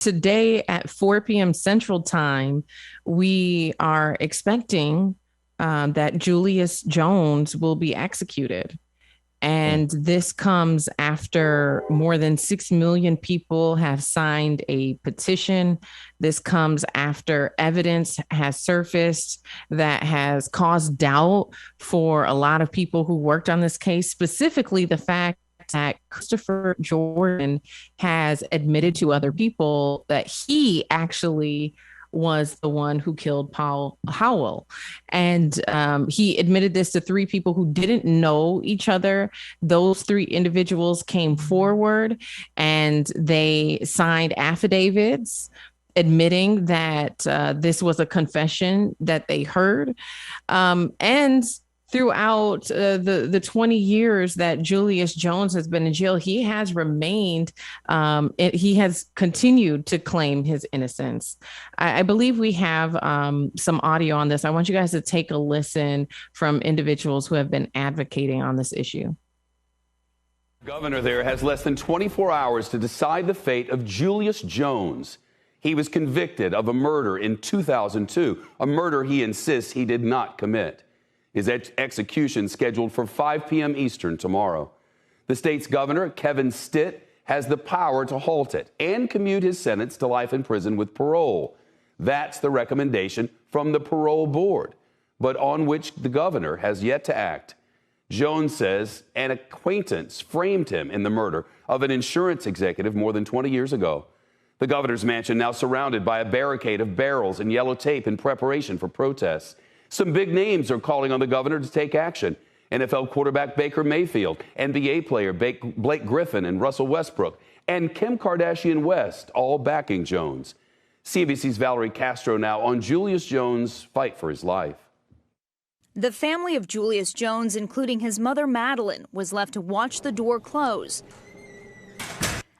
Today at 4 p.m. Central Time, we are expecting that Julius Jones will be executed. And this comes after more than 6 million people have signed a petition. This comes after evidence has surfaced that has caused doubt for a lot of people who worked on this case, specifically the fact that Christopher Jordan has admitted to other people that he actually was the one who killed Paul Howell. And he admitted this to 3 people who didn't know each other. Those 3 individuals came forward and they signed affidavits admitting that this was a confession that they heard. And throughout the 20 years that Julius Jones has been in jail, he has remained, he has continued to claim his innocence. I believe we have some audio on this. I want you guys to take a listen from individuals who have been advocating on this issue. The governor there has less than 24 hours to decide the fate of Julius Jones. He was convicted of a murder in 2002, a murder he insists he did not commit. His execution scheduled for 5 p.m. Eastern tomorrow. The state's governor, Kevin Stitt, has the power to halt it and commute his sentence to life in prison with parole. That's the recommendation from the parole board, but on which the governor has yet to act. Jones says an acquaintance framed him in the murder of an insurance executive more than 20 years ago. The governor's mansion now surrounded by a barricade of barrels and yellow tape in preparation for protests. Some big names are calling on the governor to take action. NFL quarterback Baker Mayfield, NBA player Blake Griffin and Russell Westbrook, and Kim Kardashian West, all backing Jones. CNBC's Valerie Castro now on Julius Jones' fight for his life. The family of Julius Jones, including his mother Madeline, was left to watch the door close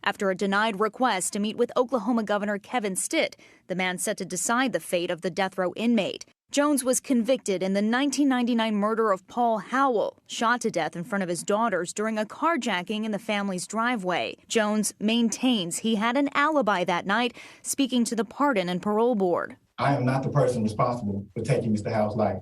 after a denied request to meet with Oklahoma Governor Kevin Stitt, the man set to decide the fate of the death row inmate. Jones was convicted in the 1999 murder of Paul Howell, shot to death in front of his daughters during a carjacking in the family's driveway. Jones maintains he had an alibi that night, speaking to the Pardon and Parole Board. I am not the person responsible for taking Mr. Howell's life.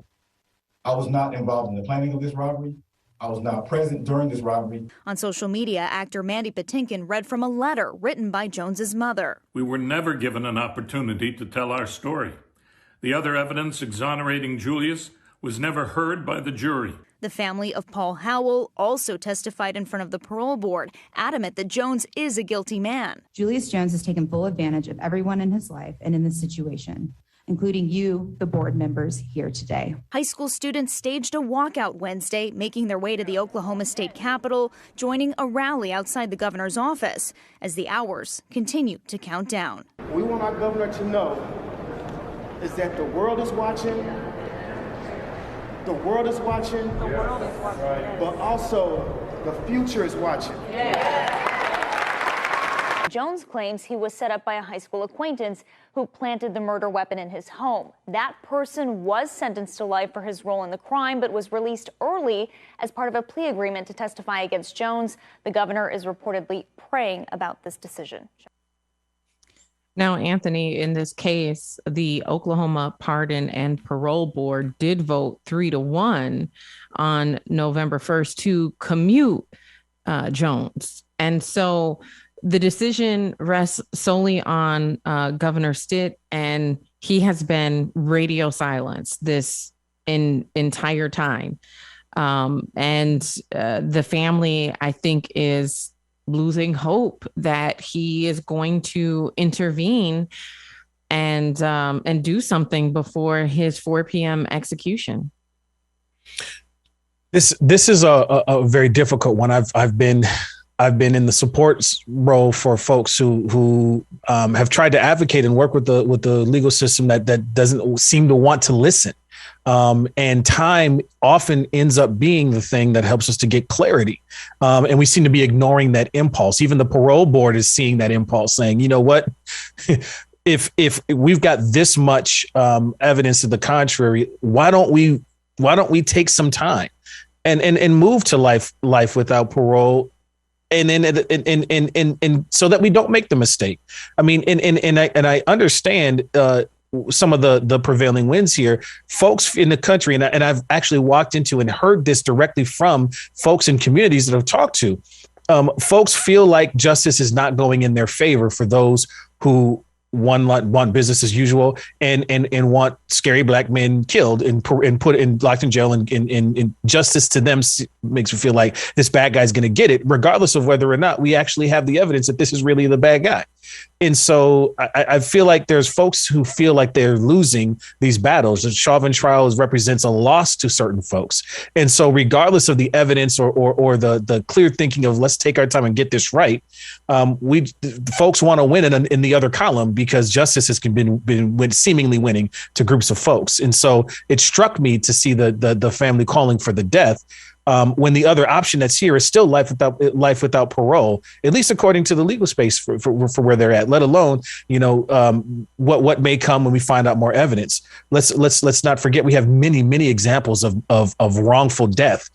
I was not involved in the planning of this robbery. I was not present during this robbery. On social media, actor Mandy Patinkin read from a letter written by Jones's mother. We were never given an opportunity to tell our story. The other evidence exonerating Julius was never heard by the jury. The family of Paul Howell also testified in front of the parole board, adamant that Jones is a guilty man. Julius Jones has taken full advantage of everyone in his life and in this situation, including you, the board members here today. High school students staged a walkout Wednesday, making their way to the Oklahoma State Capitol, joining a rally outside the governor's office as the hours continue to count down. We want our governor to know is that the world is watching. The world is watching. The world is watching. But also the future is watching. Jones claims he was set up by a high school acquaintance who planted the murder weapon in his home. That person was sentenced to life for his role in the crime, but was released early as part of a plea agreement to testify against Jones. The governor is reportedly praying about this decision. Now, Anthony, in this case, the Oklahoma Pardon and Parole Board did vote 3-1 on November 1st to commute Jones. And so the decision rests solely on Governor Stitt, and he has been radio silenced this entire time. And the family, I think, is losing hope that he is going to intervene and do something before his 4 p.m. execution. This is a very difficult one. I've been in the support role for folks who have tried to advocate and work with the legal system that doesn't seem to want to listen. And time often ends up being the thing that helps us to get clarity. And we seem to be ignoring that impulse. Even the parole board is seeing that impulse, saying, you know what, if we've got this much evidence to the contrary, why don't we take some time and move to life without parole And then and so that we don't make the mistake. I mean, and I understand some of the prevailing winds here. Folks in the country, and I've actually walked into and heard this directly from folks in communities that I've talked to. Folks feel like justice is not going in their favor for those who want business as usual and want scary black men killed and locked in jail, and justice to them makes me feel like this bad guy's going to get it, regardless of whether or not we actually have the evidence that this is really the bad guy. And so I feel like there's folks who feel like they're losing these battles. The Chauvin trial represents a loss to certain folks. And so regardless of the evidence or the clear thinking of let's take our time and get this right, folks want to win in the other column because justice has been seemingly winning to groups of folks. And so it struck me to see the family calling for the death. When the other option that's here is still life without parole, at least according to the legal space for where they're at, let alone, what may come when we find out more evidence. Let's not forget we have many examples of wrongful death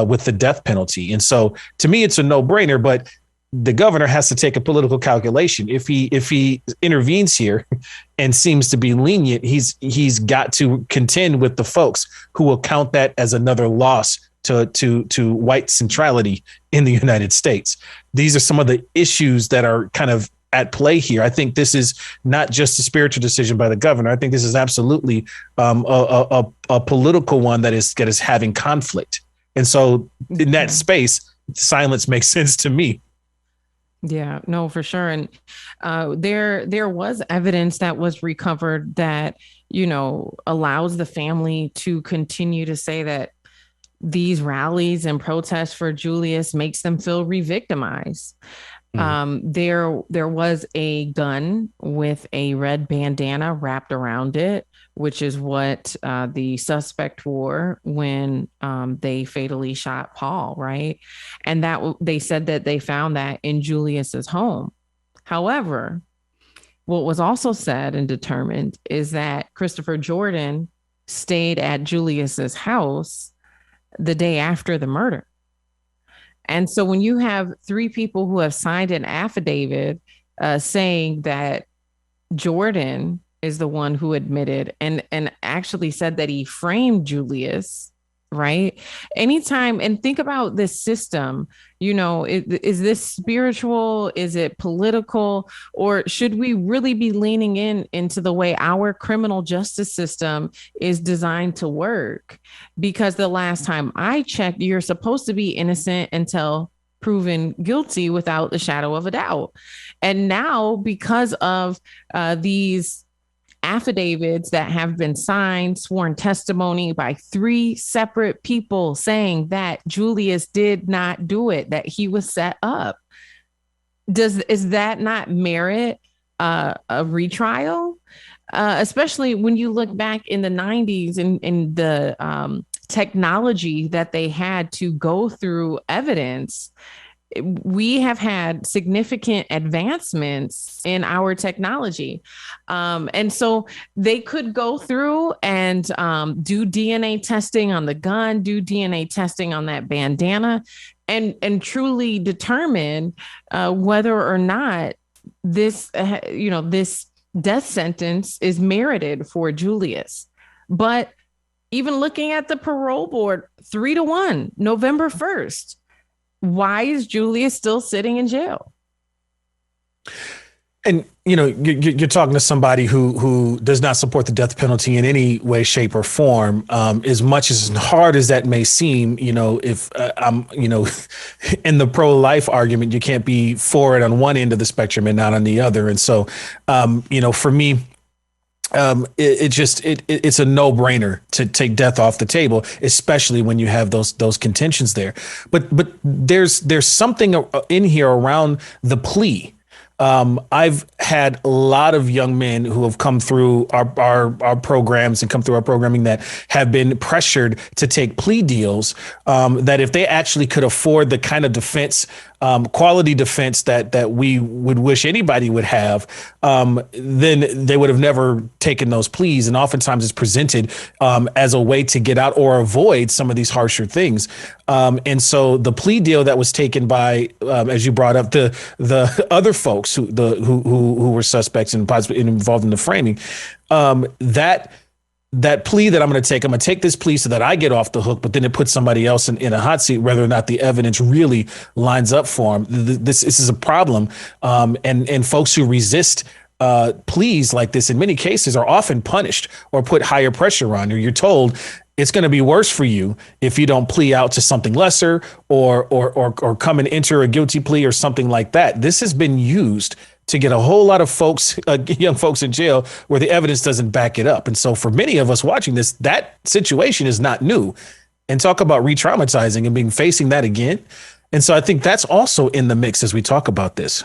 with the death penalty. And so to me, it's a no brainer, but the governor has to take a political calculation. If he intervenes here and seems to be lenient, he's got to contend with the folks who will count that as another loss to white centrality in the United States. These are some of the issues that are kind of at play here. I think this is not just a spiritual decision by the governor. I think this is absolutely a political one that is having conflict. And so in that space, silence makes sense to me. Yeah, no, for sure. And there was evidence that was recovered that, allows the family to continue to say that these rallies and protests for Julius makes them feel re-victimized. There was a gun with a red bandana wrapped around it, which is what the suspect wore when they fatally shot Paul, right? And that they said that they found that in Julius's home. However, what was also said and determined is that Christopher Jordan stayed at Julius's house the day after the murder. And so when you have three people who have signed an affidavit saying that Jordan is the one who admitted and actually said that he framed Julius, right? Anytime, and think about this system, is this spiritual? Is it political? Or should we really be leaning into the way our criminal justice system is designed to work? Because the last time I checked, you're supposed to be innocent until proven guilty without the shadow of a doubt. And now, because of these affidavits that have been signed, sworn testimony by three separate people saying that Julius did not do it, that he was set up. Is that not merit a retrial? Especially when you look back in the 90s and the technology that they had to go through evidence. We have had significant advancements in our technology. And so they could go through and do DNA testing on the gun, do DNA testing on that bandana, and truly determine whether or not this, this death sentence is merited for Julius. But even looking at the parole board, 3-1, November 1st. Why is Julius still sitting in jail? And, you're talking to somebody who does not support the death penalty in any way, shape or form. As much as hard as that may seem, if I'm, in the pro-life argument, you can't be for it on one end of the spectrum and not on the other. And so, for me, it's a no-brainer to take death off the table, especially when you have those contentions there. But there's something in here around the plea. I've had a lot of young men who have come through our programs and come through our programming that have been pressured to take plea deals, that if they actually could afford the kind of defense quality defense that we would wish anybody would have, then they would have never taken those pleas. And oftentimes it's presented as a way to get out or avoid some of these harsher things. And so the plea deal that was taken by, as you brought up, the other folks who were suspects and possibly involved in the framing, that plea that I'm going to take this plea so that I get off the hook, but then it puts somebody else in a hot seat, whether or not the evidence really lines up for them. This is a problem. And folks who resist pleas like this in many cases are often punished or put higher pressure on you. You're told it's going to be worse for you if you don't plea out to something lesser or come and enter a guilty plea or something like that. This has been used to get a whole lot of folks, young folks in jail where the evidence doesn't back it up. And so for many of us watching this, that situation is not new. And talk about re-traumatizing and facing that again. And so I think that's also in the mix as we talk about this.